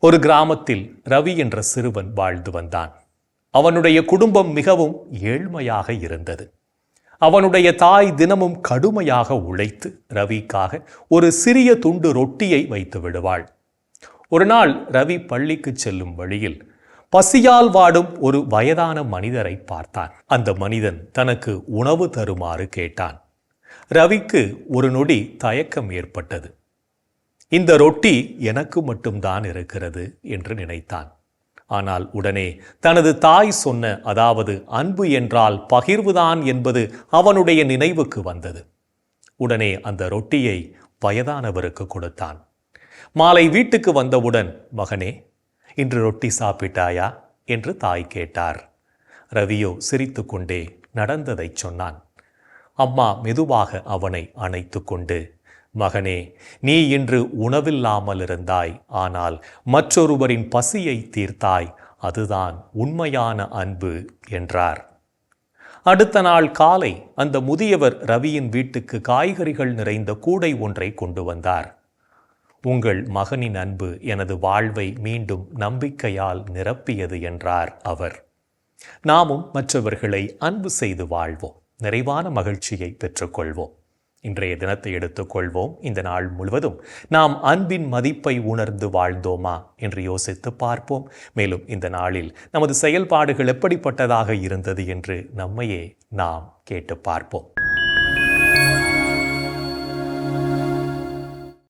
ஒரு கிராமத்தில் ரவி என்ற சிறுவன் வாழ்ந்து வந்தான். அவனுடைய குடும்பம் மிகவும் ஏழ்மையாக இருந்தது. அவனுடைய தாய் தினமும் கடுமையாக உழைத்து ரவிக்காக ஒரு சிறிய துண்டு ரொட்டியை வைத்து விடுவாள். ஒரு நாள் ரவி பள்ளிக்கு செல்லும் வழியில் பசியால் வாடும் ஒரு வயதான மனிதரை பார்த்தான். அந்த மனிதன் தனக்கு உணவு தருமாறு கேட்டான். ரவிக்கு ஒரு நொடி தயக்கம் ஏற்பட்டது. இந்த ரொட்டி எனக்கு மட்டும்தான் இருக்கிறது என்று நினைத்தான். ஆனால் உடனே தனது தாய் சொன்ன, அதாவது அன்பு என்றால் பகிர்வுதான் என்பது அவனுடைய நினைவுக்கு வந்தது. உடனே அந்த ரொட்டியை வயதானவருக்கு கொடுத்தான். மாலை வீட்டுக்கு வந்தவுடன், மகனே, இன்று ரொட்டி சாப்பிட்டாயா என்று தாய் கேட்டார். ரவியோ சிரித்து கொண்டே நடந்ததை சொன்னான். அம்மா மெதுவாக அவனை அணைத்து கொண்டு, மகனே, நீ இன்று உணவில்லாமல் இருந்தாய், ஆனால் மற்றொருவரின் பசியை தீர்த்தாய், அதுதான் உண்மையான அன்பு என்றார். அடுத்த நாள் காலை அந்த முதியவர் ரவியின் வீட்டுக்கு காய்கறிகள் நிறைந்த கூடை ஒன்றை கொண்டு வந்தார். உங்கள் மகனின் அன்பு எனது வாழ்வை மீண்டும் நம்பிக்கையால் நிரப்பியது என்றார் அவர். நாமும் மற்றவர்களை அன்பு செய்து வாழ்வோம், நிறைவான மகிழ்ச்சியை பெற்றுக்கொள்வோம். இன்றைய தினத்தை எடுத்துக்கொள்வோம். இந்த நாள் முழுவதும் நாம் அன்பின் மதிப்பை உணர்ந்து வாழ்ந்தோமா என்று யோசித்து பார்ப்போம். மேலும் இந்த நாளில் நமது செயல்பாடுகள் எப்படிப்பட்டதாக இருந்தது என்று நம்மையே நாம் கேட்டு பார்ப்போம்.